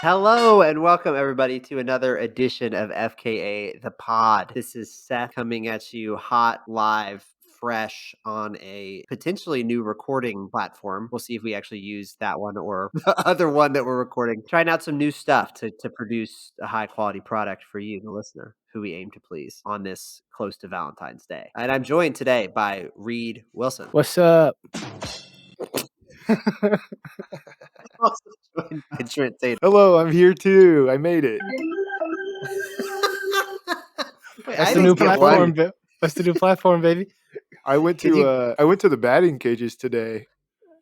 Hello and welcome everybody to another edition of FKA the Pod. This is Seth coming at you hot, live, fresh on a potentially new recording platform. We'll see if we actually use that one or the other one that we're recording. Trying out some new stuff to produce a high quality product for you, the listener, who we aim to please on this close to Valentine's Day. And I'm joined today by Reed Wilson. What's up? Also joined by Trent Tatum. Hello, I'm here too. I made it. Wait, That's I the new didn't get platform. one. That's the new platform, baby. I went Did to I went to the batting cages today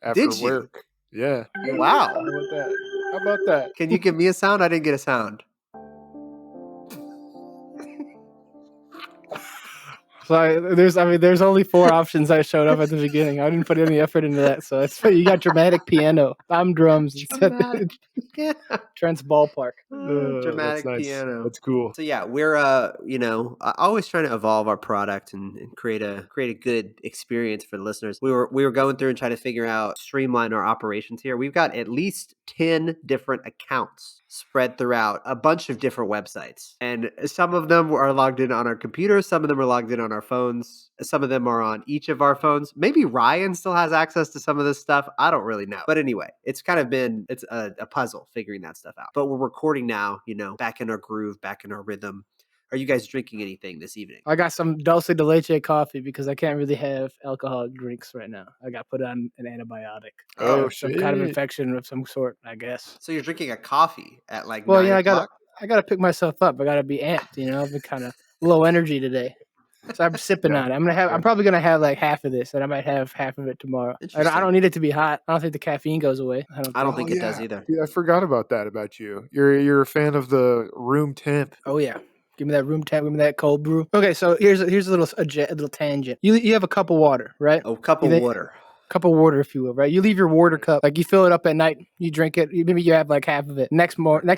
after Did you? work. Yeah. Wow. How about that? How about that? Can you give me a sound? I didn't get a sound. So there's only 4 options that showed up at the beginning. I didn't put any effort into that, so it's you got dramatic piano, I'm drums, Dramatic. Yeah. Trent's ballpark. Dramatic That's nice. piano. That's cool. So yeah, we're always trying to evolve our product and create a good experience for the listeners. We were going through and trying to figure out, streamline our operations here. We've got at least 10 different accounts spread throughout a bunch of different websites, and some of them are logged in on our computers, some of them are logged in on our phones, some of them are on each of our phones. Maybe Ryan still has access to some of this stuff. I don't really know, but anyway, it's a puzzle figuring that stuff out. But we're recording now, back in our groove, back in our rhythm. Are you guys drinking anything this evening? I got some dulce de leche coffee because I can't really have alcoholic drinks right now. I got put on an antibiotic. Oh, Some kind of shit. infection of some sort, I guess. So you're drinking a coffee at like Well, 9 yeah, o'clock? I gotta pick myself up. I gotta be amped. I've been kind of low energy today. So I'm sipping Yeah. on it. I'm probably gonna have like half of this, and I might have half of it tomorrow. I Interesting. don't need it to be hot. I don't think the caffeine goes away. I don't think Oh, it does yeah. either. Dude, I forgot about that about you. You're a fan of the room temp. Oh yeah, give me that room temp. Give me that cold brew. Okay, so here's a little tangent. You have a cup of water, right? Oh, cup of water. Cup of water, if you will, right? You leave your water cup, like you fill it up at night. You drink it. Maybe you have like half of it. Next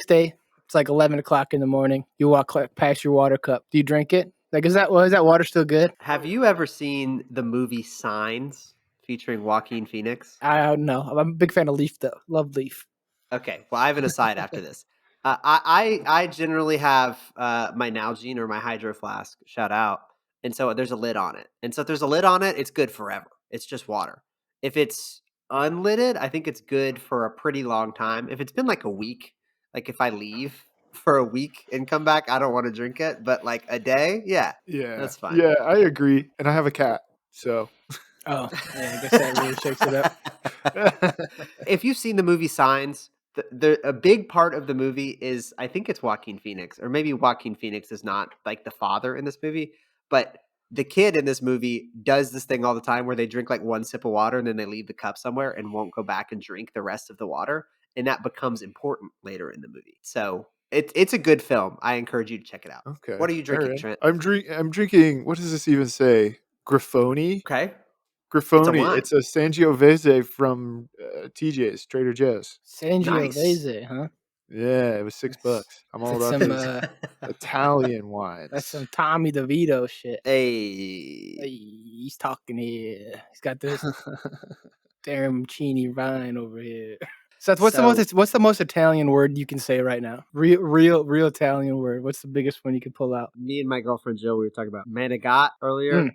day, it's like 11 o'clock in the morning. You walk past your water cup. Do you drink it? Like, is that water still good? Have you ever seen the movie Signs featuring Joaquin Phoenix? I don't know. I'm a big fan of Leaf, though. Love Leaf. Okay, well, I have an aside after this. I generally have my Nalgene or my Hydro Flask, shout out, and so there's a lid on it. And so if there's a lid on it, it's good forever. It's just water. If it's unlidded, I think it's good for a pretty long time. If it's been like a week, like if I leave for a week and come back, I don't want to drink it. But like a day, yeah, that's fine. Yeah, I agree. And I have a cat, so. Oh, yeah, I guess that really shakes it up. If you've seen the movie Signs, a big part of the movie is, I think it's Joaquin Phoenix, or maybe Joaquin Phoenix is not like the father in this movie, but the kid in this movie does this thing all the time where they drink like one sip of water and then they leave the cup somewhere and won't go back and drink the rest of the water. And that becomes important later in the movie. So it's a good film. I encourage you to check it out. Okay. What are you drinking, All right. Trent? I'm drinking, what does this even say? Grifoni? Okay. Grifoni. wine. It's a Sangiovese from TJ's, Trader Joe's. Sangiovese, huh? Yeah, it was $6. I'm all That's about some, these Italian wines. That's some Tommy DeVito shit. Hey. Hey, he's talking here. He's got this Arancini Vine over here. Seth, what's the most Italian word you can say right now? Real Italian word. What's the biggest one you could pull out? Me and my girlfriend Jill, we were talking about manigot earlier,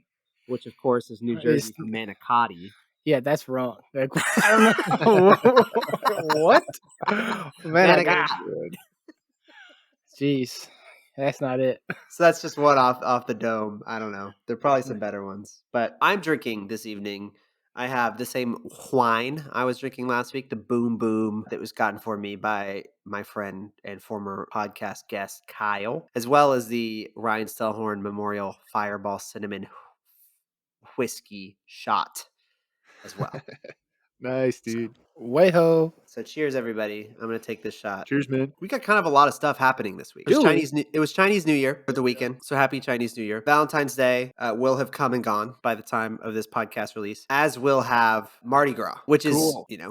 which of course is New Jersey from manicotti. Yeah, that's wrong. Like, I don't know. What? Manigot. Jeez. That's not it. So that's just one off the dome. I don't know. There are probably some better ones. But I'm drinking this evening. I have the same wine I was drinking last week, the Boom Boom, that was gotten for me by my friend and former podcast guest, Kyle, as well as the Ryan Stellhorn Memorial Fireball Cinnamon Whiskey Shot as well. Nice, dude. Way-ho. So cheers, everybody. I'm going to take this shot. Cheers, man. We got kind of a lot of stuff happening this week. It was Chinese New Year for the weekend, so happy Chinese New Year. Valentine's Day will have come and gone by the time of this podcast release, as will have Mardi Gras, which is,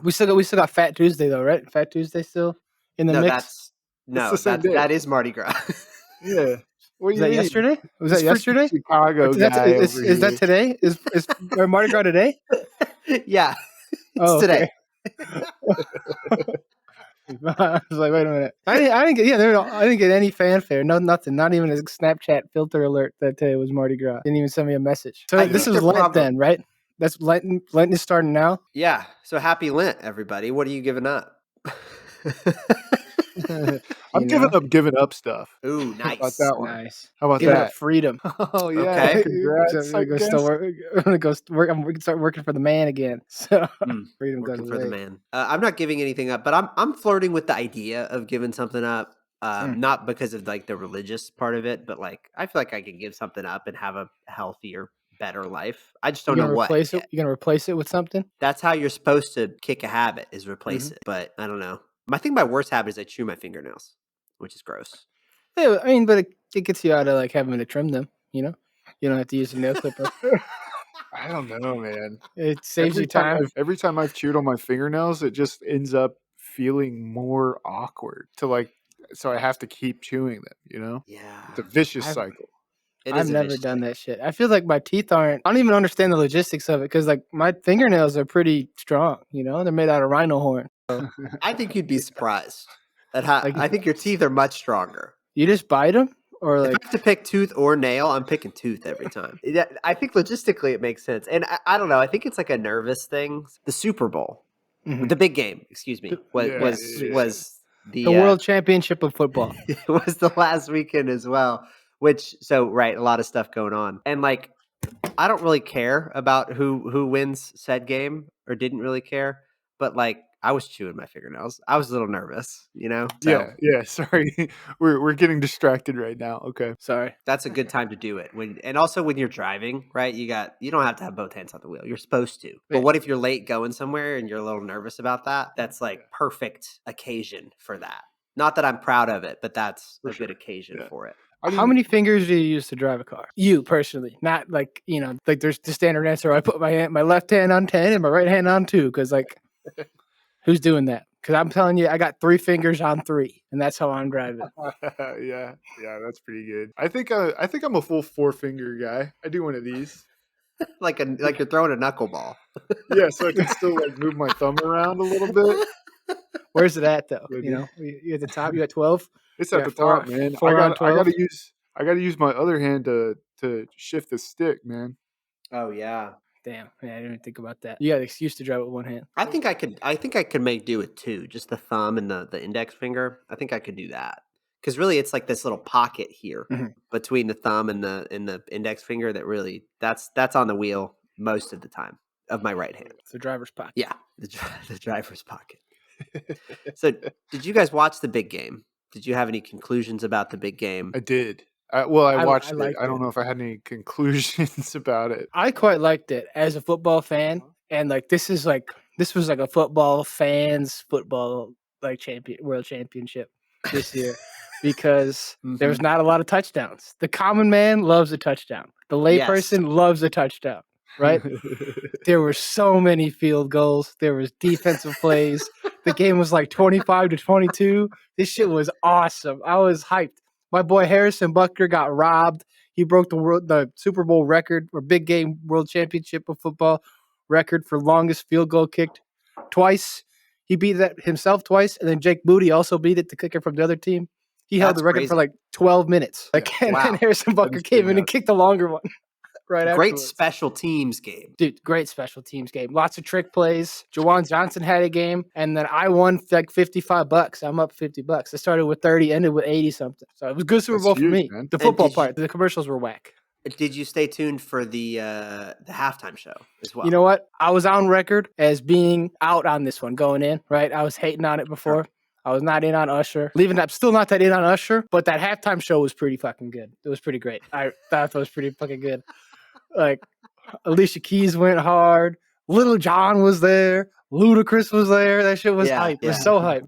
We still got Fat Tuesday, though, right? Fat Tuesday still in the mix? That is Mardi Gras. Yeah. Was that yesterday? Was that yesterday? Chicago Is that today? Is Mardi Gras today? Yeah. It's today. I was like, wait a minute. I didn't get I didn't get any fanfare. No, nothing. Not even a Snapchat filter alert that it was Mardi Gras. Didn't even send me a message. So I this think is they're Lent then, right? That's Lent. Lent is starting now. Yeah. So happy Lent, everybody. What are you giving up? I'm giving up stuff. Ooh, How about nice. that one? Nice. How about Giving up that? freedom. Oh yeah, Okay. So congrats! I'm I gonna guess. go work. We can start working for the man again. So freedom goes Working for the away. man. I'm not giving anything up, but I'm flirting with the idea of giving something up. Not because of like the religious part of it, but like I feel like I can give something up and have a healthier, better life. I just don't know what yet. You're gonna replace it with something. That's how you're supposed to kick a habit is replace it. But I don't know. I think my worst habit is I chew my fingernails, which is gross. Yeah, I mean, but it gets you out of like having to trim them. You know, you don't have to use a nail clipper. I don't know, man. It saves you time. Every time I've chewed on my fingernails, it just ends up feeling more awkward so I have to keep chewing them, you know? Yeah. It's a vicious I've- cycle. I've never done that shit. I feel like my teeth aren't. I don't even understand the logistics of it because like my fingernails are pretty strong. You know, they're made out of rhino horn. I think you'd be surprised at how Like- I think your teeth are much stronger. You just bite them, or If like I have to pick tooth or nail, I'm picking tooth every time. I think logistically it makes sense. And I don't know. I think it's like a nervous thing. The Super Bowl, the big game, excuse me, was the World Championship of football. It was the last weekend as well. Right, a lot of stuff going on. And like I don't really care about who wins said game or didn't really care, but like I was chewing my fingernails. I was a little nervous, you know? So Yeah, sorry. We're getting distracted right now. Okay. Sorry. that's a good time to do it. And also when you're driving, right? You don't have to have both hands on the wheel. You're supposed to. But Right. what if you're late going somewhere and you're a little nervous about that? That's like perfect occasion for that. Not that I'm proud of it, but that's a good occasion for it. How many fingers do you use to drive a car? You personally, not like like there's the standard answer. I put my left hand on 10 and my right hand on 2, because like, who's doing that? Because I'm telling you, I got 3 fingers on 3, and that's how I'm driving. yeah, that's pretty good. I think I'm a full 4-finger guy. I do one of these. like you're throwing a knuckleball. Yeah, so I can still like move my thumb around a little bit. Where's it at though? Yeah, You at the top. You at 12. It's Yeah, at the four- top, man. four on I 12? gotta use my other hand to shift the stick, man. Oh yeah. Damn. Yeah, I didn't even think about that. You got an excuse to drive with one hand. I think I could make do with 2, just the thumb and the index finger. I think I could do that. Because really it's like this little pocket here between the thumb and the index finger that really that's on the wheel most of the time of my right hand. It's the driver's pocket. Yeah, the driver's pocket. So, did you guys watch the big game? Did you have any conclusions about the big game? I did. I watched it. liked I don't know if I had any conclusions about it. I quite liked it as a football fan, and like this was like a football fans football like world championship this year because there was not a lot of touchdowns. The common man loves a touchdown. The layperson loves a touchdown, right? There were so many field goals. There was defensive plays. The game was like 25-22. This shit was awesome. I was hyped. My boy Harrison Butker got robbed. He broke the Super Bowl record or big game world championship of football record for longest field goal kicked twice. He beat that himself twice, and then Jake Moody also beat it, the kicker from the other team. He held the record for like 12 minutes. And Harrison Butker came in and kicked the longer one. Right Great afterwards. special teams game. Dude, great special teams game. Lots of trick plays. Jawan Johnson had a game, and then I won like $55. I'm up $50. I started with 30, ended with 80 something. So it was a good Super Bowl for me. Man. The football part, the commercials were whack. Did you stay tuned for the halftime show as well? You know what? I was on record as being out on this one going in, right? I was hating on it before. I was not in on Usher. I'm still not that in on Usher, but that halftime show was pretty fucking good. It was pretty great. I thought it was pretty fucking good. Like, Alicia Keys went hard. Little John was there. Ludacris was there. That shit was hype. It was so hype.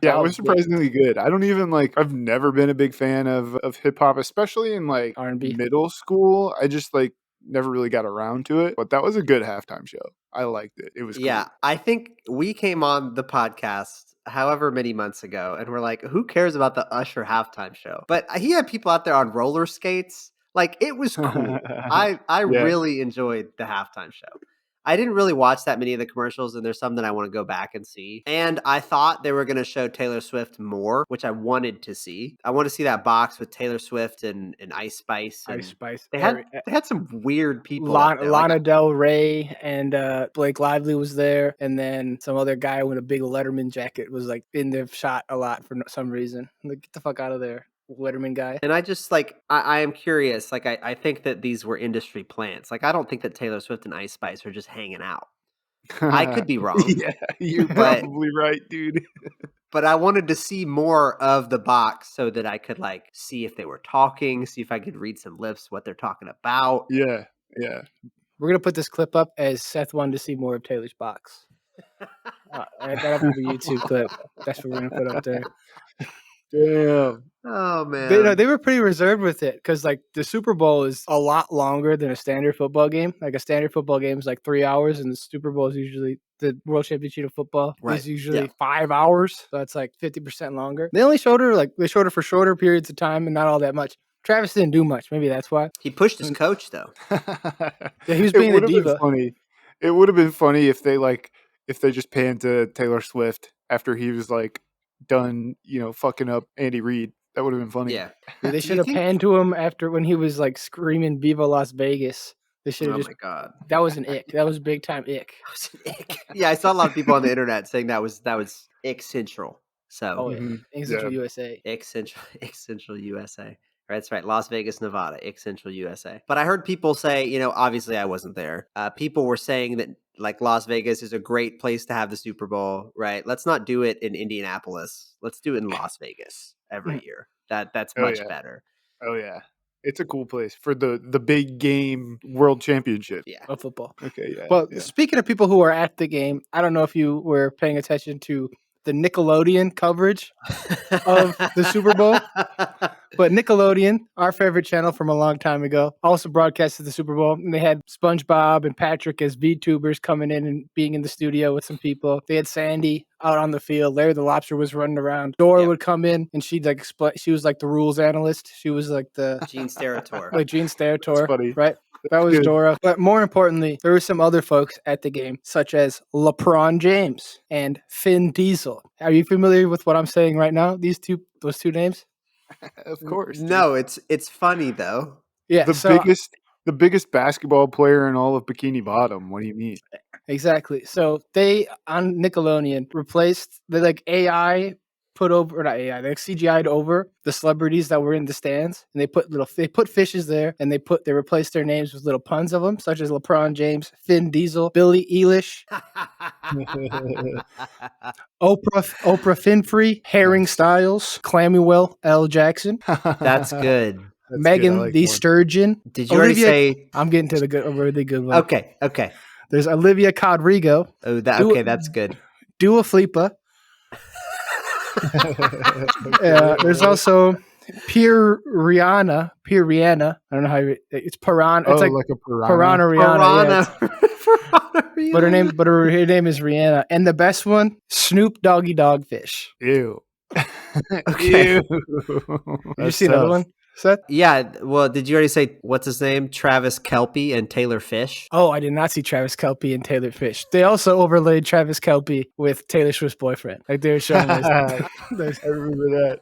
Yeah, it was surprisingly good. I don't even I've never been a big fan of hip hop, especially in like R&B. middle school. I just never really got around to it. But that was a good halftime show. I liked it. It was cool. Yeah, I think we came on the podcast however many months ago and we're like, who cares about the Usher halftime show? But he had people out there on roller skates. Like, it was cool. I really enjoyed the halftime show. I didn't really watch that many of the commercials, and there's some that I want to go back and see. And I thought they were going to show Taylor Swift more, which I wanted to see. I want to see that box with Taylor Swift and Ice Spice. And Ice Spice. They had some weird people up there. Lana Del Rey and Blake Lively was there, and then some other guy with a big Letterman jacket was like in the shot a lot for some reason. Like, get the fuck out of there, Letterman guy. And I just like I am curious. Like I think that these were industry plants. Like I don't think that Taylor Swift and Ice Spice are just hanging out. I could be wrong. Yeah, you're probably right, dude. But I wanted to see more of the box so that I could like see if they were talking, see if I could read some lips, what they're talking about. Yeah. We're gonna put this clip up as Seth wanted to see more of Taylor's box. That'll be a YouTube clip. That's what we're gonna put up there. Damn. Oh man, they were pretty reserved with it because like the Super Bowl is a lot longer than a standard football game. Like a standard football game is like 3 hours, and the Super Bowl is usually the World Championship of football is usually 5 hours. So it's like 50% longer. They only showed her for shorter periods of time and not all that much. Travis didn't do much. Maybe that's why. He pushed his coach though. Yeah, he was being a diva. Funny. It would have been funny if they just panned to Taylor Swift after he was like done, fucking up Andy Reid. That would have been funny. Yeah. They should have panned to him after when he was like screaming "Viva Las Vegas." They should have my God. That was an ick. That was big time ick. That was an ick. Yeah, I saw a lot of people on the internet saying that was ick central. So Ick Central USA. Ick Central USA. That's right. Las Vegas, Nevada, Ick Central USA. But I heard people say, obviously I wasn't there. People were saying that like Las Vegas is a great place to have the Super Bowl, right? Let's not do it in Indianapolis. Let's do it in Las Vegas every year. That's much better. Oh yeah. It's a cool place for the big game world championship. Yeah. Of football. Okay, yeah. Well, speaking of people who are at the game, I don't know if you were paying attention to the Nickelodeon coverage of the Super Bowl. But Nickelodeon, our favorite channel from a long time ago, also broadcasted the Super Bowl. And they had SpongeBob and Patrick as VTubers coming in and being in the studio with some people. They had Sandy out on the field. Larry the Lobster was running around. Dora would come in and she'd like explain. She was like the rules analyst. She was like the Gene Steratore. Like Gene Steratore. That's funny. Right? That was Dora. But more importantly, there were some other folks at the game, such as LeBron James and Finn Diesel. Are you familiar with what I'm saying right now? Those two names? Of course. No, it's funny though. Yeah. The biggest basketball player in all of Bikini Bottom. What do you mean? Exactly. So they on Nickelodeon they like AI put over, or not AI, they CGI'd over the celebrities that were in the stands, and they put fishes there, and they replaced their names with little puns of them, such as LeBron James, Finn Diesel, Billie Eilish, Oprah Winfrey, Herring Styles, Clamuel L. Jackson. That's good. Megan the Sturgeon. Did you already say? I'm getting to a really good one. Okay. There's Olivia Rodrigo. Oh, that's good. Dua Flipa. There's also Pierre Rihanna. I don't know how it's Piranha. It's like a Piranha Rihanna. Piranha. But her name is Rihanna. And the best one, Snoop Doggy Dogfish. Ew. Okay. Ew. Did you see another one, Seth? Yeah. Well, did you already say what's his name? Travis Kelpy and Taylor Fish. Oh, I did not see Travis Kelpy and Taylor Fish. They also overlaid Travis Kelpy with Taylor Swift's boyfriend. Like they were showing this. I remember that.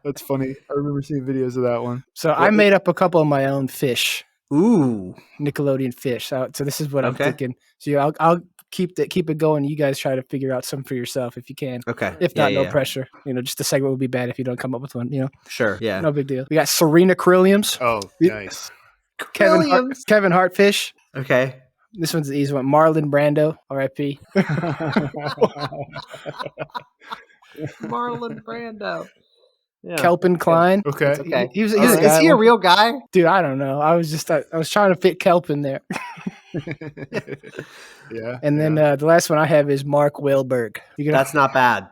That's funny. I remember seeing videos of that one. So I made up a couple of my own fish. Ooh, Nickelodeon fish. So this is what I'm thinking. So I'll keep it going. You guys try to figure out some for yourself if you can. Okay. If not, no pressure. Just the segment would be bad if you don't come up with one. Sure. Yeah. No big deal. We got Serena Krilliams. Oh, nice. Kevin Hartfish. Okay. This one's the easy one. Marlon Brando, R.I.P. Marlon Brando. Yeah. Kelpin Klein. Okay. He was Is he a real guy? Dude, I don't know. I was trying to fit Kelpin there. Yeah. And then the last one I have is Mark Wahlberg. That's not bad.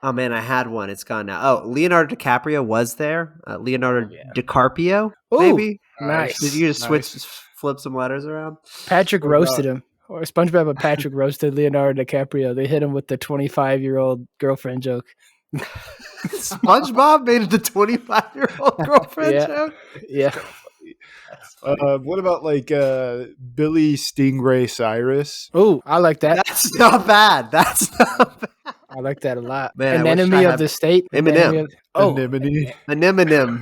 Oh man, I had one. It's gone now. Oh, Leonardo DiCaprio was there. Leonardo DiCarpio, maybe. Nice. Did you just flip some letters around? Patrick roasted him. Or SpongeBob and Patrick roasted Leonardo DiCaprio. They hit him with the 25-year-old girlfriend joke. SpongeBob made it the 25-year-old girlfriend joke? Yeah. That's funny. What about like Billy Stingray Cyrus? Oh, I like that. That's not bad. That's not bad. I like that a lot. Man, An I wish I enemy of had the state. An Eminem. enemy of- oh, Anemone. Anemone.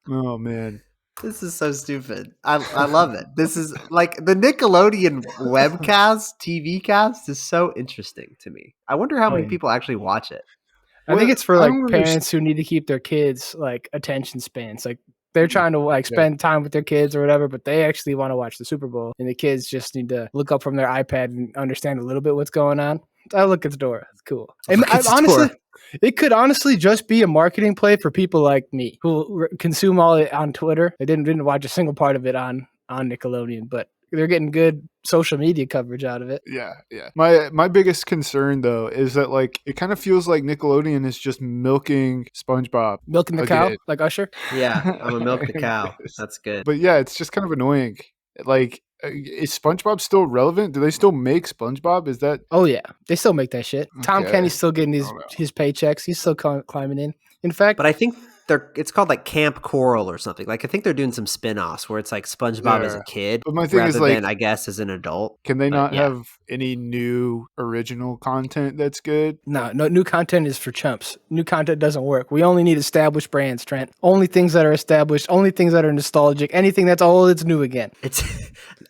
Oh man. This is so stupid. I love it. This is like the Nickelodeon webcast, TV cast is so interesting to me. I wonder how many people actually watch it. I think Well, it's for I like don't parents who need to keep their kids like attention spans. Like they're trying to like spend time with their kids or whatever, but they actually want to watch the Super Bowl, and the kids just need to look up from their iPad and understand a little bit what's going on. I look at the door. It's cool. And honestly, it could honestly just be a marketing play for people like me who consume all it on Twitter. They didn't watch a single part of it on Nickelodeon, but they're getting good social media coverage out of it. Yeah. My biggest concern though is that like it kind of feels like Nickelodeon is just milking SpongeBob. Milking the cow, like Usher. Yeah, I'm a milk the cow. That's good. But yeah, it's just kind of annoying. Like, is SpongeBob still relevant? Do they still make SpongeBob? Is that? Oh yeah, they still make that shit. Tom Okay. Kenny's still getting his paychecks. He's still climbing in. In fact, But I think it's called like Camp Coral or something. Like I think they're doing some spin-offs where it's like SpongeBob as a kid, But my thing is, rather like, than I guess as an adult. can they But not yeah. have any new original content that's good? no, new content is for chumps. New content doesn't work. We only need established brands, Trent. Only things that are established. Only things that are nostalgic. Anything that's old, it's new again. It's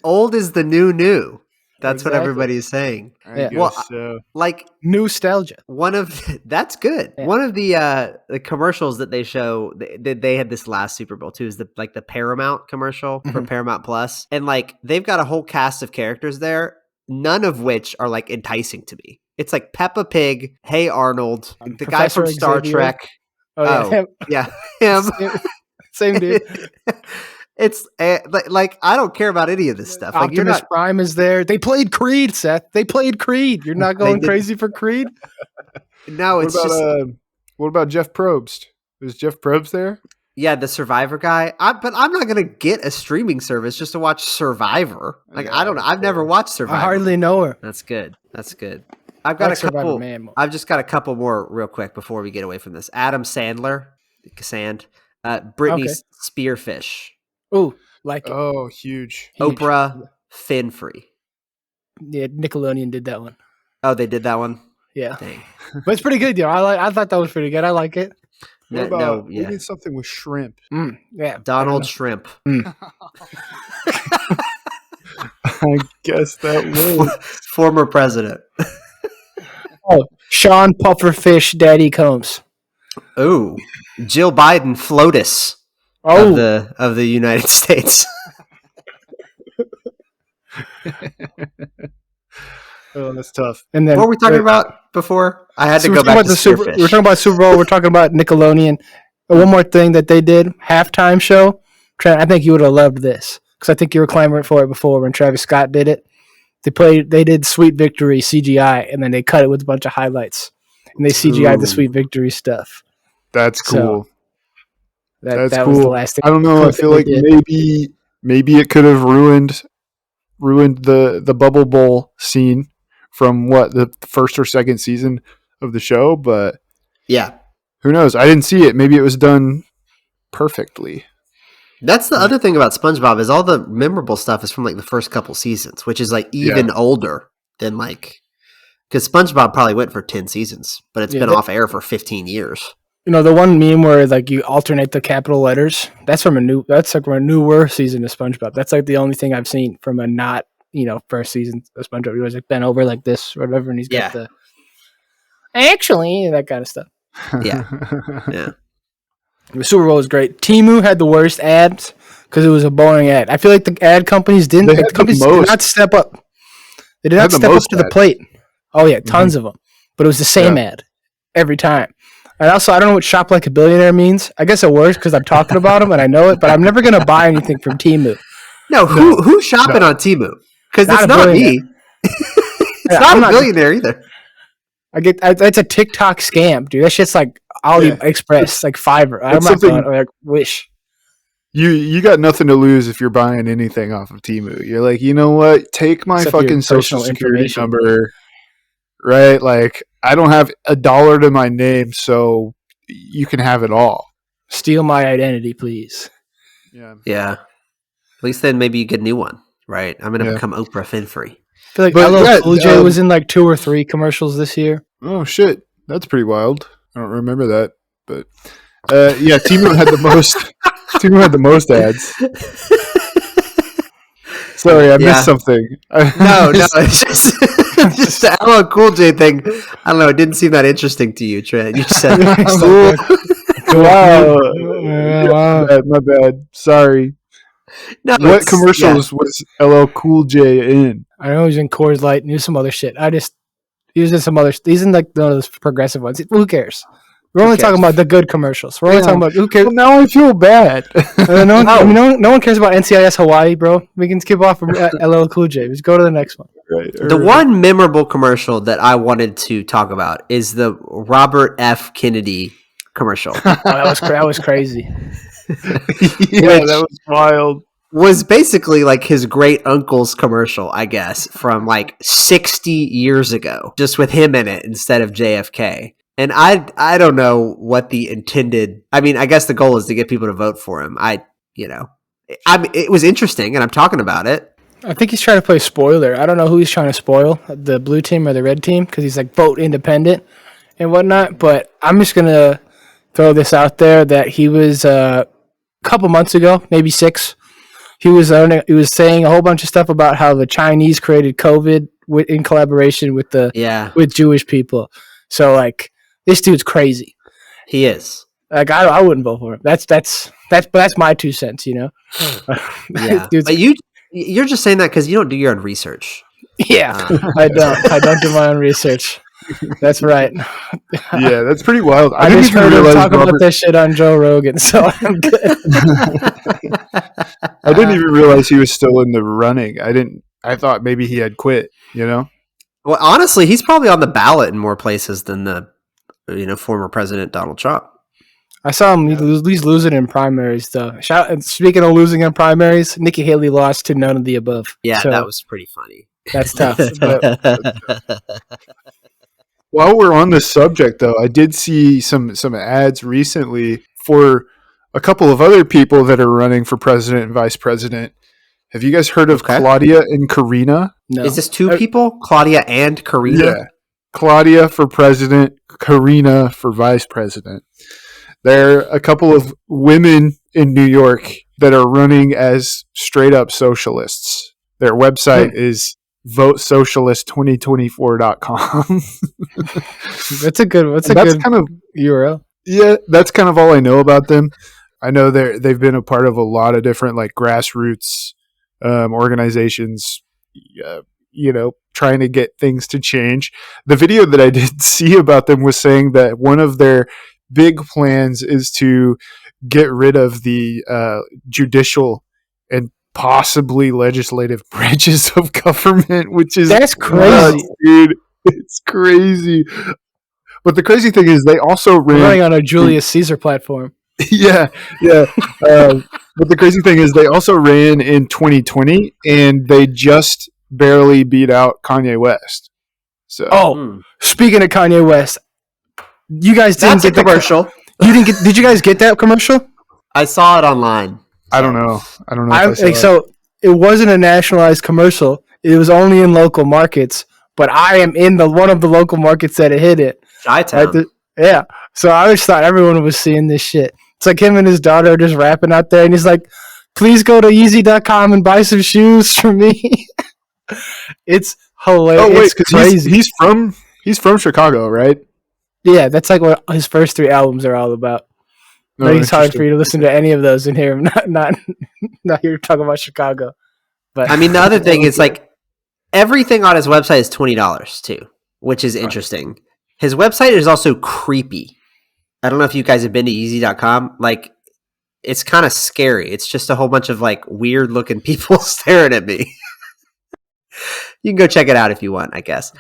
old is the new. That's what Exactly. everybody's saying. I Yeah. guess Well, so. Like Nostalgia. one of that's good. Yeah. One of the commercials that they show they had this last Super Bowl too is the Paramount commercial for Paramount Plus, and like they've got a whole cast of characters there, none of which are like enticing to me. It's like Peppa Pig, Hey Arnold, the guy Professor from Star Xavier. Trek. Oh yeah, Yeah, him. same dude. It's like I don't care about any of this stuff. Like you're Optimus not. Prime is there. They played Creed, Seth. They played Creed. You're not going did. crazy for Creed? No, What it's about just what about Jeff Probst? Is Jeff Probst there? yeah, the Survivor guy. But I'm not gonna get a streaming service just to watch Survivor. Like Yeah, I don't know. I've never watched Survivor. I hardly know her. That's good. That's good. I've got like a Survivor couple. Man more. I've just got a couple more real quick before we get away from this. Adam Sandler, Britney Okay. Spearfish, Ooh, like it. Oh, huge. Huge. Oprah Finfree. Yeah, Nickelodeon did that one. Oh, they did that one. Yeah, Dang. but it's pretty good. I thought that was pretty good. I like it. What No, about yeah. we need something with shrimp? Yeah, Donald Shrimp, I guess that would. former president. Oh, Sean Pufferfish, Daddy Combs. Ooh, Jill Biden, FLOTUS Oh, of the United States. Oh, that's tough. and then What were we talking about before? I had to we're go talking back about to the Super. Spearfish. We're talking about Super Bowl. We're talking about Nickelodeon. One more thing that they did halftime show. Trent, I think you would have loved this because I think you were clamoring for it before when Travis Scott did it. They did Sweet Victory CGI, and then they cut it with a bunch of highlights, and they CGI'd the Ooh. Sweet Victory stuff. That's cool. So, That That's that cool. was the last thing. I don't know. I clip feel that like they did. maybe it could have ruined the Bubble Bowl scene from the first or second season of the show, but Yeah. who knows? I didn't see it. Maybe it was done perfectly. That's the other thing about SpongeBob is all the memorable stuff is from like the first couple seasons, which is like even older than like because SpongeBob probably went for 10 seasons, but it's been off air for 15 years. You know, the one meme where like you alternate the capital letters, that's like from a newer season of SpongeBob. That's like the only thing I've seen from a not, first season of SpongeBob. He was like bent over like this or whatever, and he's got the actually that kind of stuff. Yeah. Yeah. The Super Bowl was great. Temu had the worst ads because it was a boring ad. I feel like the ad companies did not step up. They did not step up to the plate. Oh yeah, tons of them. But it was the same ad every time. And also, I don't know what "shop like a billionaire" means. I guess it works because I'm talking about them and I know it. But I'm never gonna buy anything from Temu. No, who's shopping on Temu? Because it's not me. It's not a billionaire either. It's a TikTok scam, dude. That shit's like AliExpress, like Fiverr. I'm not going like Wish. You got nothing to lose if you're buying anything off of Temu. You're like, you know what? Take my fucking social security number, right? Like, I don't have $1 to my name, so you can have it all. Steal my identity, please. Yeah. Yeah. At least then maybe you get a new one, right? I'm gonna Yeah. become Oprah Finfrey. I feel like But, LL yeah, Cool J was in like 2 or 3 commercials this year. Oh shit, that's pretty wild. I don't remember that, but yeah, Timo had the most. Timo had the most ads. Sorry, I missed something. No, it's just just the LL Cool J thing. I don't know. It didn't seem that interesting to you, Trent. You just said cool. Wow. Wow. My bad. Sorry. No, What it's- commercials was LL Cool J in? I know he's in Coors Light and he was some other shit. He was in some other. He's in like one of those progressive ones. Who cares? We're only talking about the good commercials. We're only talking about who cares. Well, now I feel bad. No one cares about NCIS Hawaii, bro. We can skip off from LL Cool J. Let's go to the next one. Right. The one memorable commercial that I wanted to talk about is the Robert F. Kennedy commercial. Oh, that was crazy. Yeah, that was wild. Was basically like his great uncle's commercial, I guess, from like 60 years ago, just with him in it instead of JFK. And I don't know what the intended. I mean, I guess the goal is to get people to vote for him. It was interesting, and I'm talking about it. I think he's trying to play spoiler. I don't know who he's trying to spoil, the blue team or the red team, because he's like vote independent and whatnot. But I'm just gonna throw this out there that he was a couple months ago, maybe 6. He was saying a whole bunch of stuff about how the Chinese created COVID in collaboration with with Jewish people. So like this dude's crazy. He is. Like I wouldn't vote for him. That's my 2 cents, you know. Yeah, but you're just saying that because you don't do your own research. Yeah, I don't do my own research. That's right. Yeah, that's pretty wild. I just heard him talk about this shit on Joe Rogan, so I'm good. I didn't even realize he was still in the running. I thought maybe he had quit, you know? Well, honestly, he's probably on the ballot in more places than the former president Donald Trump. I saw him. He's losing in primaries, though. Speaking of losing in primaries, Nikki Haley lost to none of the above. Yeah, so that was pretty funny. That's tough. But While we're on this subject, though, I did see some ads recently for a couple of other people that are running for president and vice president. Have you guys heard of Claudia and Karina? no. Is this 2 people? Claudia and Karina? Yeah. Claudia for president, Karina for vice president. There are a couple of women in New York that are running as straight up socialists. Their website is votesocialist2024.com. That's a good kind of URL. Yeah, that's kind of all I know about them. I know they've been a part of a lot of different like grassroots organizations, trying to get things to change. The video that I did see about them was saying that one of their big plans is to get rid of the judicial and possibly legislative branches of government, which is that's crazy, nuts, dude. It's crazy. But the crazy thing is, they also running on a Julius Caesar platform. Yeah. But the crazy thing is, they also ran in 2020, and they just barely beat out Kanye West. So, Speaking of Kanye West, you guys didn't get the commercial. Did you guys get that commercial? I saw it online. I don't know. If I saw So it wasn't a nationalized commercial. It was only in local markets. But I am in one of the local markets that it hit it. Chi-town. Yeah. So I just thought everyone was seeing this shit. It's like him and his daughter are just rapping out there, and he's like, "Please go to Yeezy.com and buy some shoes for me." It's hilarious. Oh wait, it's crazy. He's from Chicago, right? Yeah, that's like what his first 3 albums are all about. No, I think it's hard for you to listen to any of those and hear him not hear talking about Chicago. But I mean, the other thing is like everything on his website is $20 too, which is interesting. His website is also creepy. I don't know if you guys have been to Yeezy.com. Like, it's kind of scary. It's just a whole bunch of like weird looking people staring at me. You can go check it out if you want, I guess.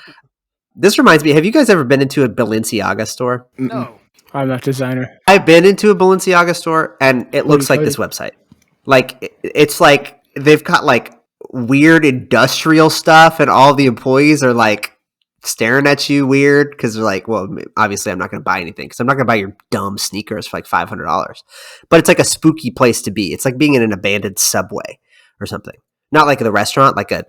This reminds me, have you guys ever been into a Balenciaga store? no, I'm not a designer. I've been into a Balenciaga store, and it looks like this website. Like, it's like they've got like weird industrial stuff, and all the employees are like staring at you weird because they're like, well, obviously I'm not going to buy anything because I'm not going to buy your dumb sneakers for like $500. But it's like a spooky place to be. It's like being in an abandoned subway or something. Not like the restaurant, like a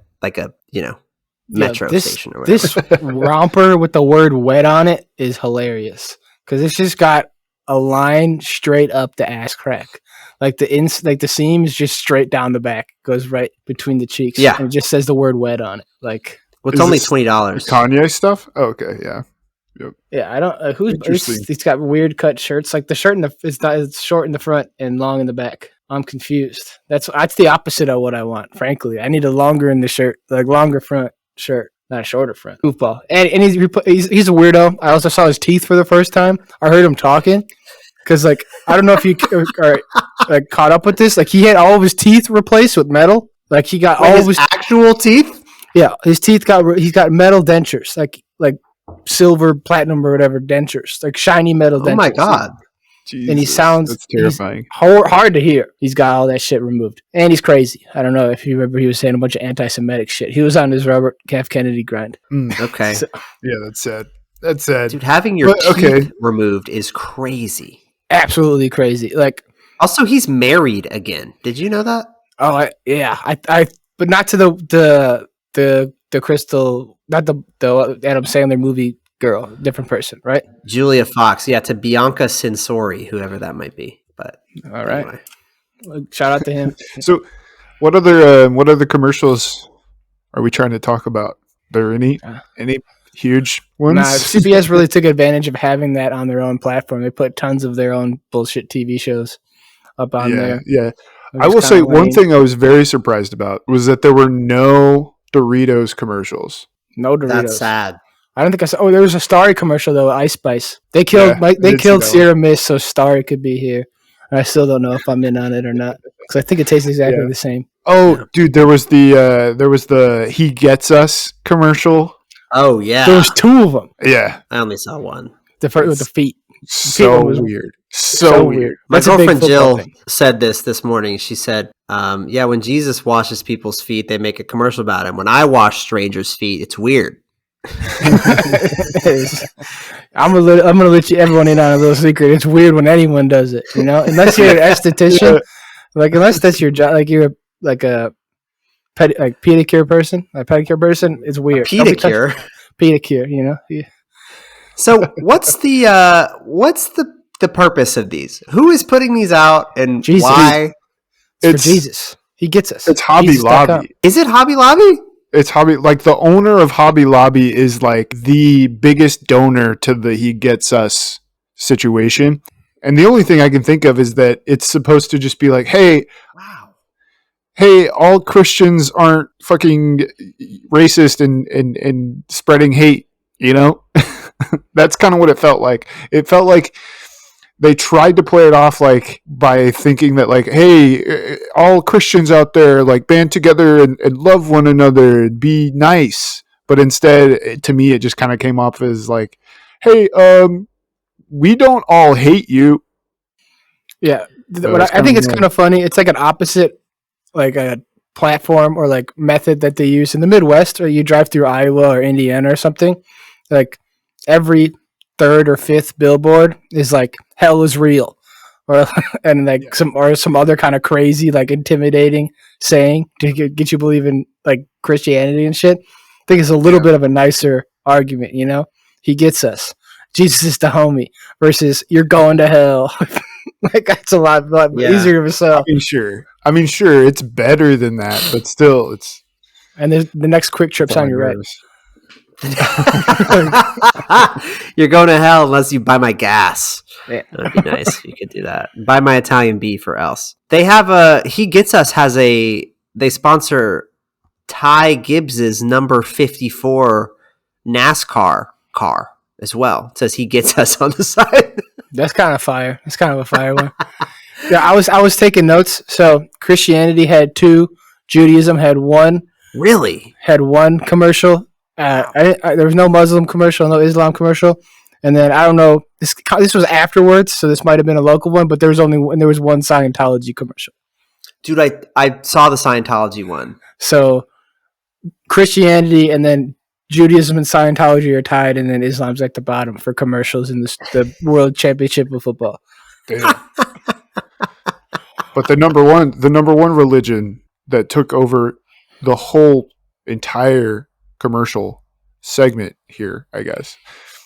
metro station or whatever. This romper with the word wet on it is hilarious because it's just got a line straight up the ass crack. Like the seam is just straight down the back, goes right between the cheeks. Yeah. And it just says the word wet on it. Like, well, it's only $20. Kanye stuff? Oh, okay, yeah. Yep. Yeah, I don't. He's got weird cut shirts. Like the shirt it's short in the front and long in the back. I'm confused. That's the opposite of what I want. Frankly, I need a longer in the shirt, like longer front shirt, not a shorter front. Goofball, and he's a weirdo. I also saw his teeth for the first time. I heard him talking because like I don't know if you are like caught up with this. Like he had all of his teeth replaced with metal. Like he got all of his actual teeth. Yeah, he's got metal dentures, like silver, platinum, or whatever dentures, like shiny metal dentures. Oh my god! Jesus, and he sounds that's terrifying. Hard to hear. He's got all that shit removed, and he's crazy. I don't know if you remember, he was saying a bunch of anti-Semitic shit. He was on his Robert F. Kennedy grind. Okay, yeah, that's sad. That's sad, dude. Having your teeth removed is crazy. Absolutely crazy. Like, also, he's married again. Did you know that? Oh, yeah. I but not to the Crystal, not the Adam Sandler movie girl, different person, right? Julia Fox, yeah, to Bianca Censori, whoever that might be. But all right, anyway. Shout out to him. So, what other commercials are we trying to talk about? Are there any huge ones? Nah, CBS really took advantage of having that on their own platform. They put tons of their own bullshit TV shows up on there. Yeah. I will say one thing I was very surprised about was that there were no Doritos commercials. No Doritos. That's sad. I don't think I saw. Oh, there was a Starry commercial though. Ice Spice. They killed. They killed Sierra Mist so Starry could be here. And I still don't know if I'm in on it or not because I think it tastes exactly the same. Oh, dude, there was the He Gets Us commercial. Oh yeah, there was two of them. Yeah, I only saw one. The first with the feet. So weird. So weird. My girlfriend Jill said this morning. She said, yeah, when Jesus washes people's feet, they make a commercial about him. When I wash strangers' feet, it's weird. I'm gonna let everyone in on a little secret. It's weird when anyone does it, unless you're an esthetician, like unless that's your job, like you're like a pedicure person, it's weird. Pedicure, Yeah. So what's the purpose of these? Who is putting these out and Jesus. why? It's for Jesus. He gets us. It's Hobby Lobby. Is it Hobby Lobby? It's Hobby. Like the owner of Hobby Lobby is like the biggest donor to the He Gets Us situation. And the only thing I can think of is that it's supposed to just be like, hey, all Christians aren't fucking racist and spreading hate, That's kind of what it felt like. It felt like they tried to play it off like by thinking that like, hey, all Christians out there like band together and love one another and be nice. But instead, to me, it just kind of came off as like, hey, we don't all hate you. Yeah. I think it's kind of funny. It's like an opposite, like a platform or like method that they use in the Midwest, or you drive through Iowa or Indiana or something. Like every third or fifth billboard is like hell is real, or some other kind of crazy like intimidating saying to get you believe in like Christianity and shit. I think it's a little bit of a nicer argument, He gets us. Jesus is the homie versus you're going to hell. Like that's a lot easier of a sell. I mean, sure, it's better than that, but still, it's. And there's the next quick trip's on your right. You're going to hell unless you buy my gas. Yeah. That'd be nice. You could do that. Buy my Italian beef or else. They have He Gets Us they sponsor Ty Gibbs's number 54 NASCAR car as well. It says He Gets Us on the side. That's kind of fire. That's kind of a fire one. Yeah, I was taking notes. So Christianity had 2, Judaism had 1. Really? Had 1 commercial. There was no Muslim commercial, no Islam commercial, and then I don't know. This was afterwards, so this might have been a local one, but there was one Scientology commercial. Dude, I saw the Scientology one. So Christianity, and then Judaism and Scientology are tied, and then Islam's at the bottom for commercials in the World Championship of football. Damn. But the number one religion that took over the whole entire commercial segment here, I guess,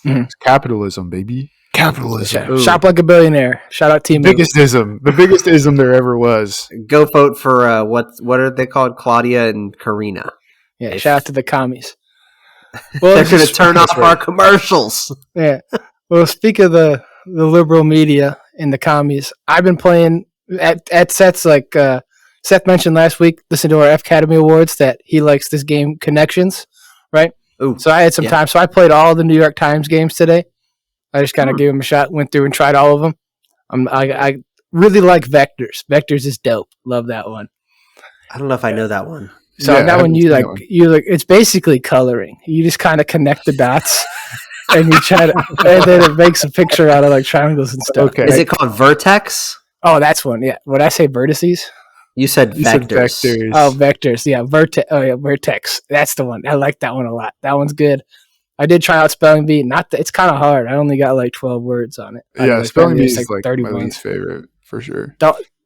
is capitalism, baby. Capitalism. Shop like a billionaire. Shout out Team. The biggest ism there ever was. Go vote for what are they called? Claudia and Karina. Yeah, shout out to the commies. Well, they're going to turn off our commercials. Yeah. Well, speak of the liberal media and the commies, I've been playing at sets like Seth mentioned last week. Listen to our F Academy Awards that he likes this game Connections, right? Ooh, so I had some time. So I played all the New York Times games today. I just kind of gave them a shot, went through and tried all of them. I really like Vectors. Vectors is dope. Love that one. I don't know if I know that one. So that one you like, it's basically coloring. You just kind of connect the dots and you try to, and then it makes a picture out of like triangles and stuff. Okay. Is it called Vertex? Oh, that's one. Yeah. Would I say vertices? You said vectors. Oh, vectors. Yeah. Vertex. That's the one. I like that one a lot. That one's good. I did try out Spelling Bee. It's kind of hard. I only got like 12 words on it. Yeah, Spelling Bee is like 31. My least favorite for sure.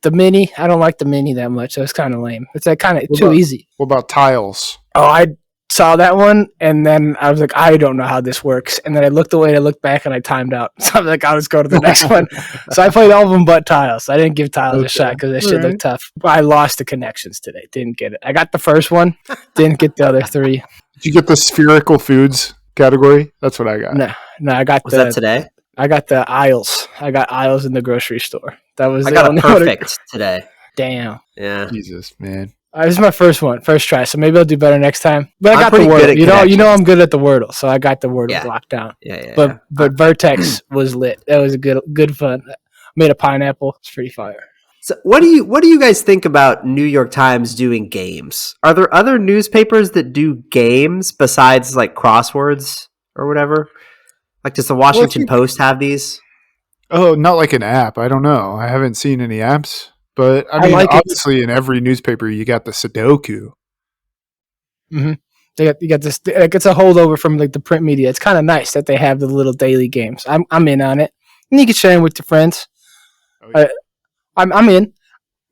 The mini, I don't like the mini that much, so it's kind of lame. It's like kind of too easy. What about tiles? Oh, I saw that one, and then I was like, I don't know how this works. And then I looked away, and I looked back, and I timed out. So I'm like, I'll just go to the next one. So I played all of them but tiles. I didn't give tiles a shot because that shit looked tough. But I lost the Connections today. Didn't get it. I got the first one. Didn't get the other three. Did you get the spherical foods category? That's what I got. No, I got Was that today? I got the aisles. I got aisles in the grocery store. That was I got a perfect today. Damn. Yeah. Jesus, man. This is my first try, so maybe I'll do better next time. But I got the Wordle. You know I'm good at the Wordle, so I got the Wordle locked down. Yeah. But Vertex was lit. That was a good fun. I made a pineapple. It's pretty fire. So what do you guys think about New York Times doing games? Are there other newspapers that do games besides like crosswords or whatever? Like, does the Washington Post have these? Oh, not like an app. I don't know. I haven't seen any apps. But I mean, obviously, in every newspaper, you got the Sudoku. Mm-hmm. You got this. Like, it's a holdover from like the print media. It's kind of nice that they have the little daily games. I'm in on it, and you can share them with your friends. Oh, yeah. I'm in.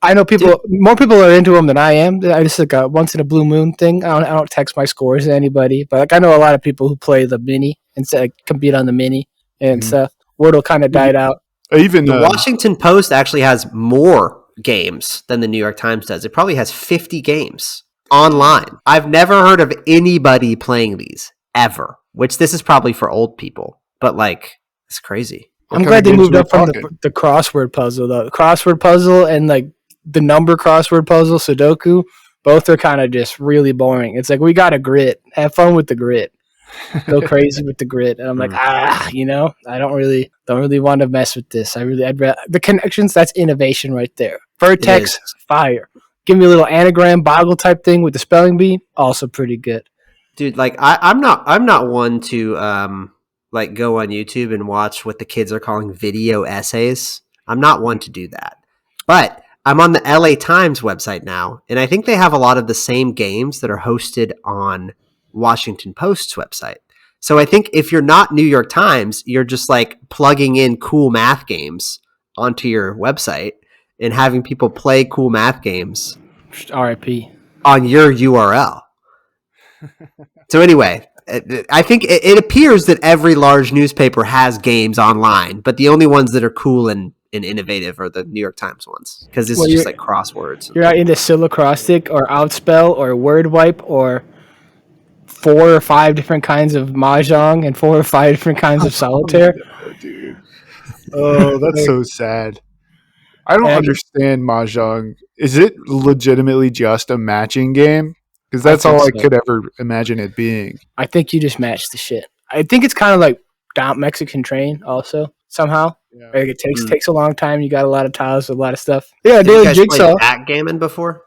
I know more people are into them than I am. I just like a once in a blue moon thing. I don't text my scores to anybody, but like I know a lot of people who play the mini and compete on the mini and stuff. Wordle kind of died out. Even the Washington Post actually has more games than the New York Times does. It probably has 50 games online. I've never heard of anybody playing these ever, which this is probably for old people, but like it's crazy. I'm glad they moved up from the crossword puzzle though. The crossword puzzle and like the number crossword puzzle, Sudoku, both are kind of just really boring. It's like we got a grid. Have fun with the grid. Go crazy with the grid. And I'm like, I don't really want to mess with this. I'd rather the Connections, that's innovation right there. Vertex, fire. Give me a little anagram boggle type thing with the Spelling Bee, also pretty good. Dude, like I'm not one to like go on YouTube and watch what the kids are calling video essays. I'm not one to do that. But I'm on the LA Times website now, and I think they have a lot of the same games that are hosted on Washington Post's website. So I think if you're not New York Times, you're just like plugging in cool math games onto your website and having people play cool math games. RIP. On your URL. So anyway, I think it appears that every large newspaper has games online, but the only ones that are cool and innovative are the New York Times ones because it's just like crosswords. You're not into Syllacrostic or Outspell or Word Wipe or 4 or 5 different kinds of mahjong and 4 or 5 different kinds of solitaire. Oh, dude. Oh, that's so sad. I don't understand mahjong. Is it legitimately just a matching game? Because that's all I could ever imagine it being. I think you just match the shit. I think it's kind of like down Mexican Train also somehow. Yeah. Like it takes a long time. You got a lot of tiles, a lot of stuff. Yeah, did you guys play backgammon before?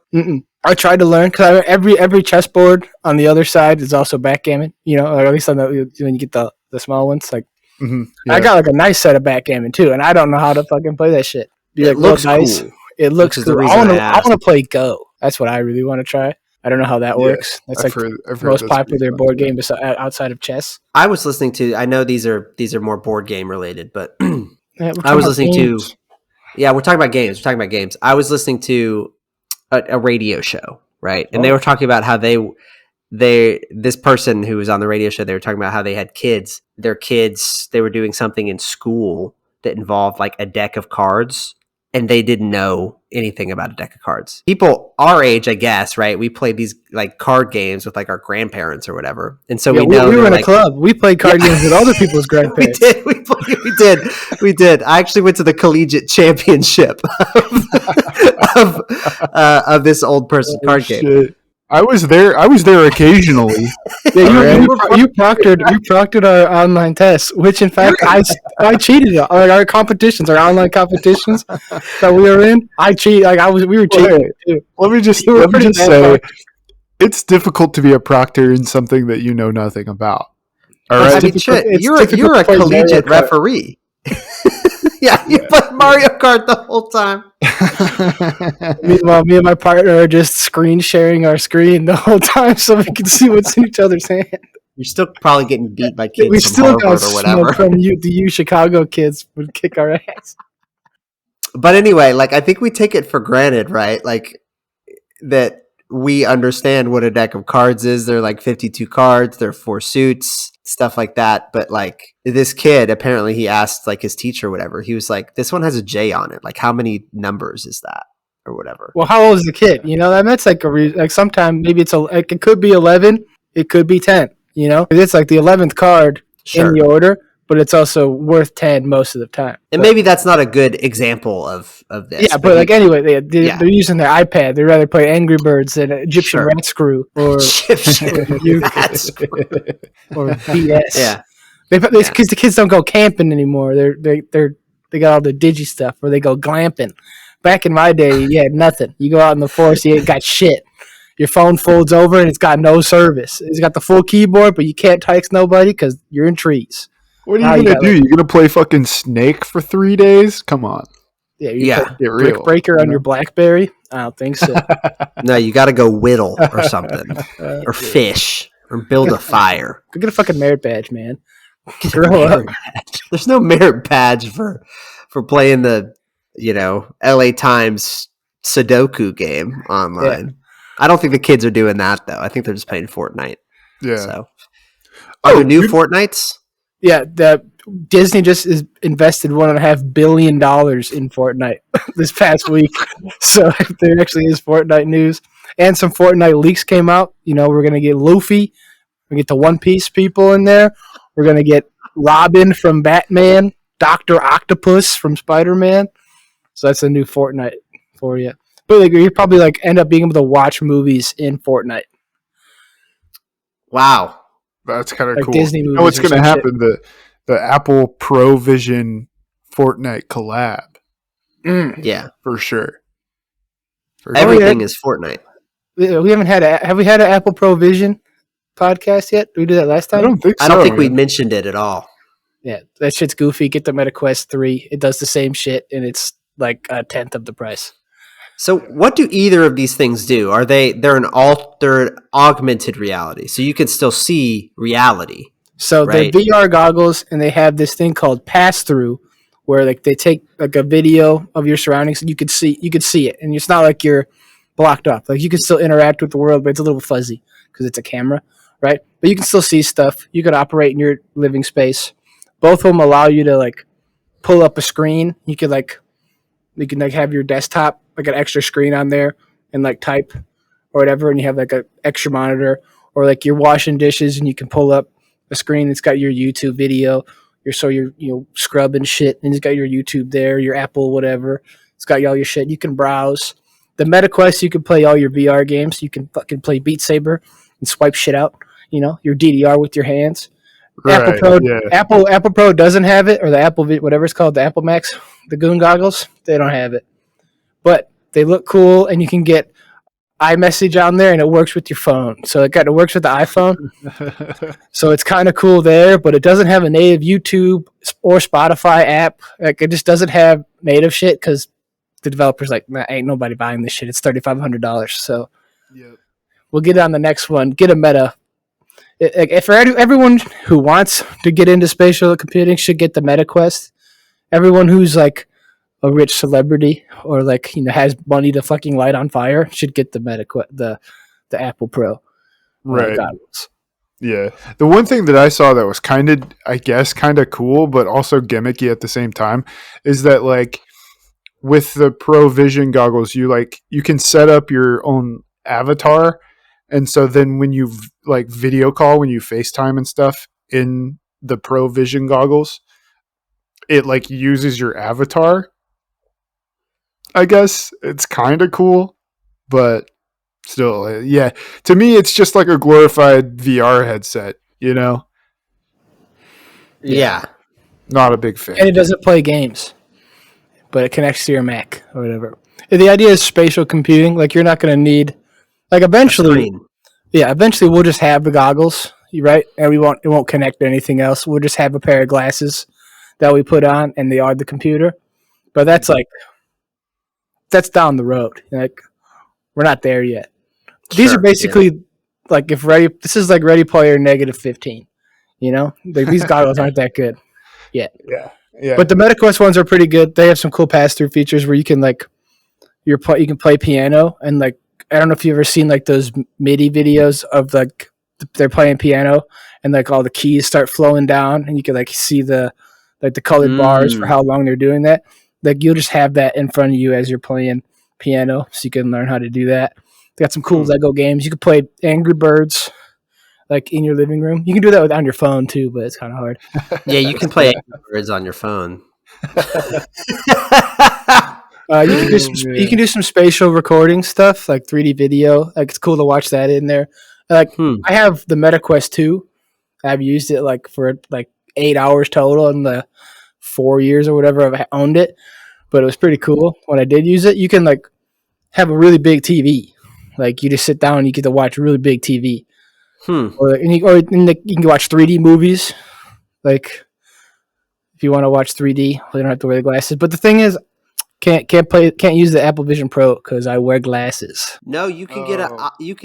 I tried to learn because every chessboard on the other side is also backgammon. You know, or at least on when you get the small ones. Like I got like a nice set of backgammon too, and I don't know how to fucking play that shit. It looks nice. Cool. It looks cool. I want to play Go. That's what I really want to try. I don't know how that Yeah, works. That's I've like heard. the I've heard most that's pretty popular fun. board Yeah. game outside of chess. I was listening to. I know these are more board game related, but Yeah, we're I talking was about listening to. games. Yeah, we're talking about games. We're talking about games. I was listening to a radio show, right? And they Oh. were talking about how this person who was on the radio show, they were talking about how they had kids. Their kids, they were doing something in school that involved like a deck of cards, and they didn't know anything about a deck of cards. People our age, I guess, right? We played these like card games with like our grandparents or whatever, and so Yeah, we know we were they're in a like, club. We played card Yeah. games with other people's we grandparents. did, we did. I actually went to the collegiate championship of this old person Oh, card game. shit. I was there occasionally. Yeah, Alright. you proctored our online tests, which in fact I cheated on our competitions, our online competitions that we were in. I cheated, we were cheating too. Let me just You were pretty bad say, proctor. it's difficult to be a proctor in something that you know nothing about. All I right. mean, shit, you're a play Mario collegiate Kart. referee. Yeah, you played Mario Kart the whole time. Meanwhile, me and my partner are just screen sharing our screen the whole time so we can see what's in each other's hand. You're still probably getting beat by kids We from still got Harvard or whatever. smoke from the Chicago kids would kick our ass. But anyway, like I think we take it for granted, right? Like that we understand what a deck of cards is. They're like 52 cards, they're 4 suits, stuff like that. But like this kid, apparently he asked like his teacher or whatever. He was like, this one has a J on it. Like how many numbers is that? Or whatever. Well, how old is the kid? You know, that's like like sometime maybe it could be 11, it could be 10. You know, it's like the 11th card in the order, but it's also worth 10 most of the time. And maybe that's not a good example of this. Yeah, but like anyway, they're using their iPad. They'd rather play Angry Birds than Egyptian Sure. Rat Screw or Rat Screw. or BS. Yeah. Because the kids don't go camping anymore. They got all the digi stuff, or they go glamping. Back in my day, you had nothing. You go out in the forest, you ain't got shit. Your phone folds over and it's got no service. It's got the full keyboard, but you can't text nobody because you're in trees. What are you gonna do? You gonna play fucking Snake for 3 days? Come on. Yeah, Get real. Brick Breaker on your BlackBerry? I don't think so. No, you got to go whittle or something, or fish, or build a fire. Go get a fucking merit badge, man. Grow up. There's no merit badge for playing the LA Times Sudoku game online. Yeah. I don't think the kids are doing that though. I think they're just playing Fortnite. Yeah. So, are there new Fortnites? Yeah, Disney just invested $1.5 billion in Fortnite this past week. So there actually is Fortnite news, and some Fortnite leaks came out. You know, we're gonna get Luffy, we get the One Piece people in there. We're gonna get Robin from Batman, Dr. Octopus from Spider-Man. So that's a new Fortnite for you. But like, you probably like end up being able to watch movies in Fortnite. Wow. That's kind of like cool. Disney movies. You know what's going to happen? The Apple Pro Vision Fortnite collab. Yeah, for sure. Everything is Fortnite. We haven't had have we had an Apple Pro Vision podcast yet? Did we do that last time? I don't think so. I don't think we mentioned it at all. Yeah, that shit's goofy. Get the MetaQuest 3. It does the same shit, and it's like a tenth of the price. So what do either of these things do? They're an augmented reality, so you can still see reality. So right? they're VR goggles, and they have this thing called pass through, where like they take like a video of your surroundings, and you could see it, and it's not like you're blocked off. Like you can still interact with the world, but it's a little fuzzy because it's a camera, right? But you can still see stuff. You can operate in your living space. Both of them allow you to like pull up a screen. You can have your desktop, like an extra screen on there, and like type or whatever, and you have like an extra monitor, or like you're washing dishes and you can pull up a screen that's got your YouTube video. You're scrubbing shit, and it's got your YouTube there, your Apple whatever. It's got all your shit. You can browse. The MetaQuest, you can play all your VR games. You can fucking play Beat Saber and swipe shit out. You know, your DDR with your hands. Right, Apple Pro, yeah. Apple Pro doesn't have it, or the Apple whatever it's called, the Apple Max, the Goon goggles. They don't have it, but they look cool, and you can get iMessage on there, and it works with your phone. So it works with the iPhone. So it's kind of cool there, but it doesn't have a native YouTube or Spotify app. Like it just doesn't have native shit because the developer's like, nah, ain't nobody buying this shit. It's $3,500. So yep. We'll get on the next one. Get a Meta. If everyone who wants to get into spatial computing should get the Meta Quest. Everyone who's like a rich celebrity or like has money to fucking light on fire should get the the Apple Pro Right. goggles. Yeah. The one thing that I saw that was kind of cool, but also gimmicky at the same time, is that like with the Pro Vision goggles, you can set up your own avatar. And so then when you like video call, when you FaceTime and stuff in the Pro Vision goggles, it like uses your avatar. I guess it's kind of cool, but still, yeah. To me, it's just like a glorified VR headset, Yeah. Not a big fan. And it doesn't play games, but it connects to your Mac or whatever. The idea is spatial computing. Like you're not going to need, like eventually we'll just have the goggles, right? And it won't connect to anything else. We'll just have a pair of glasses that we put on, and they are the computer. But that's that's down the road. Like we're not there yet. These are basically like this is like Ready Player -15. Like, these goggles aren't that good yet. Yeah. But the MetaQuest ones are pretty good. They have some cool pass-through features where you can you can play piano, and like I don't know if you've ever seen like those MIDI videos of like they're playing piano and like all the keys start flowing down, and you can like see the colored bars for how long they're doing that. Like you'll just have that in front of you as you're playing piano, so you can learn how to do that. They got some cool Lego games. You can play Angry Birds like in your living room. You can do that on your phone too, but it's kind of hard. Yeah, you can play Angry Birds on your phone. You can do some spatial recording stuff, like 3D video. Like it's cool to watch that in there. Like I have the MetaQuest 2. I've used it like for like 8 hours total in the 4 years or whatever I've owned it. But it was pretty cool when I did use it. You can like have a really big TV. Like you just sit down and you get to watch a really big TV. Or you can watch 3D movies. Like if you want to watch 3D, you don't have to wear the glasses. But the thing is, can't use the Apple Vision Pro because I wear glasses. No, you can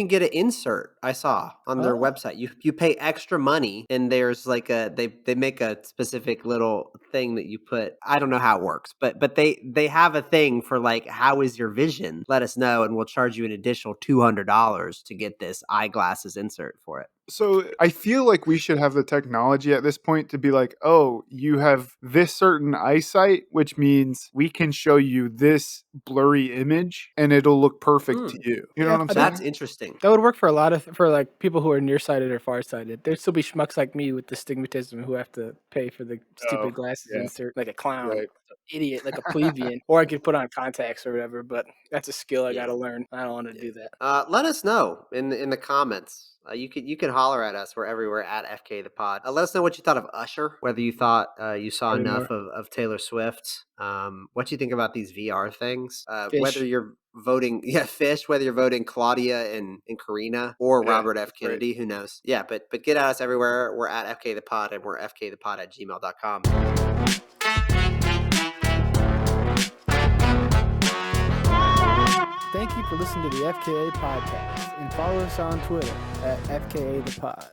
get an insert. I saw on their website. You pay extra money, and there's like they make a specific little thing that you put. I don't know how it works, but they have a thing for like, how is your vision? Let us know, and we'll charge you an additional $200 to get this eyeglasses insert for it. So I feel like we should have the technology at this point to be like, oh, you have this certain eyesight, which means we can show you this blurry image and it'll look perfect to you. You know what I'm saying? That's interesting. That would work for for like people who are nearsighted or farsighted. There'd still be schmucks like me with astigmatism who have to pay for the stupid glasses insert, like a clown, like an idiot, like a plebeian. Or I could put on contacts or whatever, but that's a skill I got to learn. I don't want to do that. Let us know in the comments. You can holler at us. We're everywhere at FKA the Pod. Let us know what you thought of Usher. Whether you thought you saw enough of Taylor Swift. What you think about these VR things. Whether you're voting, Fish. Whether you're voting Claudia and Karina or Robert F. Kennedy. Who knows? Yeah, but get at us everywhere. We're at FKA the Pod, and we're fkthepod@gmail.com. Thank you for listening to the FKA podcast, and follow us on Twitter at FKA the Pod.